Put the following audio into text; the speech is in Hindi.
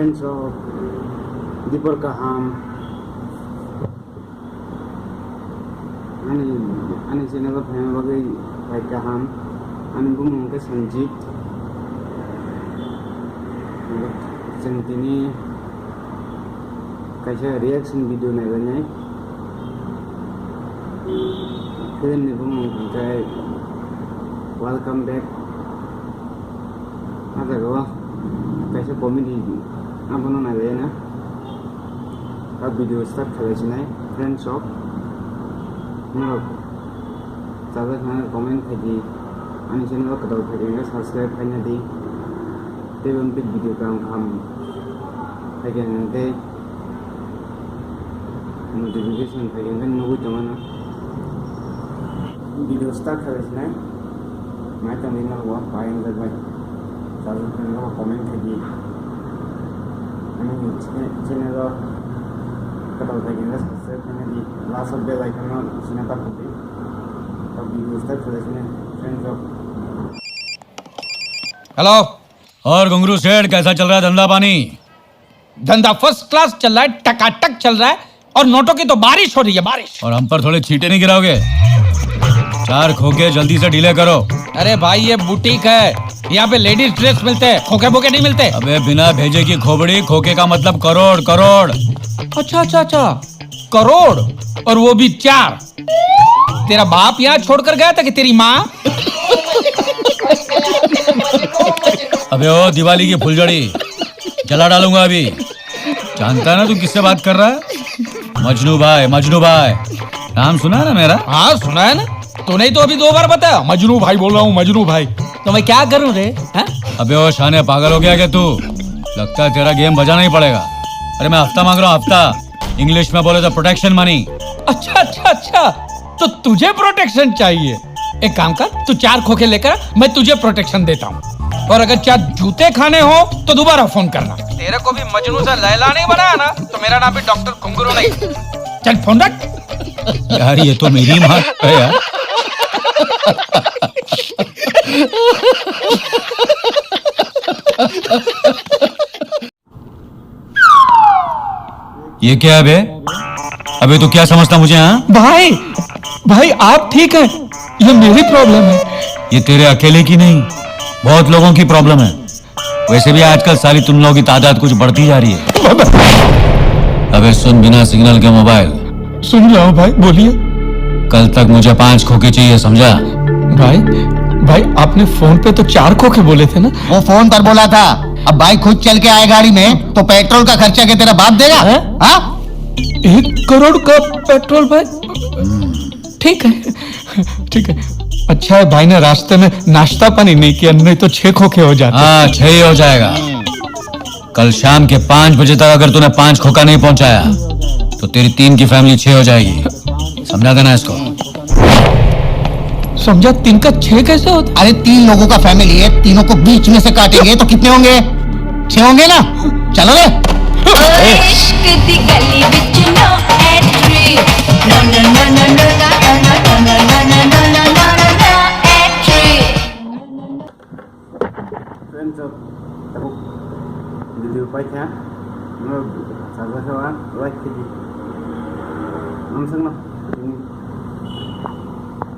friends of Dipar Kaham, ani channel of him bagai Bhai Kaham, ani bumung ke Sanjit, centini kaisa reaction video naiknya, kalian ni bumung kai welcome back, ada gua kaisa comedy apa nama naiknya, अब वीडियो स्टार्ट करें ना फ्रेंड्स ऑफ मतलब ज़्यादा खाना कमेंट करिए अन्य चैनल को कदम करिएगा सब्सक्राइब करना दी तब हम पिक वीडियो का हम करेंगे ते नोटिफिकेशन करेंगे नोबू जमाना वीडियो स्टार्ट करें ना मैं तो नहीं ना हुआ पाएंगे भाई ज़्यादा खाना कमेंट करिए अन्य चैनल कदम करेंगे सब्सक्राइब करना दी लास्ट बेल आइकन में उसने तक होती अब वीडियो स्टार्ट करें ना फ्रेंड्स ऑफ हेलो। और घुंगरू सेठ कैसा चल रहा है धंधा पानी? धंधा फर्स्ट क्लास चल रहा है, टकाटक चल रहा है और नोटों की तो बारिश हो रही है, बारिश। और हम पर थोड़े छींटे नहीं गिराओगे? 4 खोखे जल्दी से ढीले करो। अरे भाई ये बुटीक है, यहाँ पे लेडीज ड्रेस मिलते हैं, खोखे बोके नहीं मिलते। अबे बिना भेजे की खोपड़ी, खोखे का मतलब करोड़ करोड़। अच्छा अच्छा अच्छा, करोड़, और वो भी 4। तेरा बाप यहाँ छोड़कर गया था कि तेरी माँ? अबे ओ दिवाली की फुलझड़ी जला डालूंगा अभी। जानता है ना तू किससे बात कर रहा है? मजनू भाई, मजनू भाई नाम सुना है ना मेरा? हाँ सुना है ना, तूने तो अभी 2 बार बताया मजनू भाई बोल रहा हूँ, मजनू भाई। तो मैं क्या करूँ रे? अबे ओ शाने पागल हो गया क्या तू? लगता है तेरा गेम बजाना ही पड़ेगा। अरे मैं हफ्ता मांग रहा हूँ, हफ्ता। इंग्लिश में बोले तो प्रोटेक्शन मनी। अच्छा अच्छा अच्छा, तो तुझे प्रोटेक्शन चाहिए? एक काम कर, तू 4 खोखे लेकर मैं तुझे प्रोटेक्शन देता हूँ, और अगर 4 जूते खाने हो तो दोबारा फोन करना। तेरे को भी मजनू से लैला नहीं बनाया ना तो मेरा नाम भी डॉक्टर घुंगरू नहीं। चल फोन रख। यार ये तो मेरी माँ है यार। ये क्या है बे? अबे तू क्या समझता मुझे? हाँ भाई भाई आप ठीक है, ये मेरी प्रॉब्लम है। ये तेरे अकेले की नहीं, बहुत लोगों की प्रॉब्लम है। वैसे भी आजकल सारी तुम लोगों की तादाद कुछ बढ़ती जा रही है। अबे सुन, बिना सिग्नल के मोबाइल। सुन रहा हूँ भाई, बोलिए। कल तक मुझे 5 खोखे चाहिए, समझा? भाई भाई आपने फोन पे तो 4 खोखे बोले थे ना? वो फोन पर बोला था, अब भाई खुद चल के आए गाड़ी में तो पेट्रोल का खर्चा क्या तेरा बाप देगा? हाँ? 1 करोड़ का पेट्रोल भाई? ठीक है ठीक है। अच्छा है भाई ने रास्ते में नाश्ता पानी नहीं किया, नहीं तो 6 खोखे हो जाते। हाँ 6 ही हो जाएगा। कल शाम के 5 बजे तक अगर तूने 5 खोखा नहीं पहुंचाया तो तेरी 3 की फैमिली 6 हो जाएगी, समझा देना इसको। समझा? 3 का 6 कैसे होता? अरे 3 लोगों का फैमिली है, तीनों को बीच में से काटेंगे तो कितने होंगे? 6 होंगे ना? चलो रे। इश्क दी गली विच no entry, no no no no no no no no no no no no no entry. friends of video baik ya, like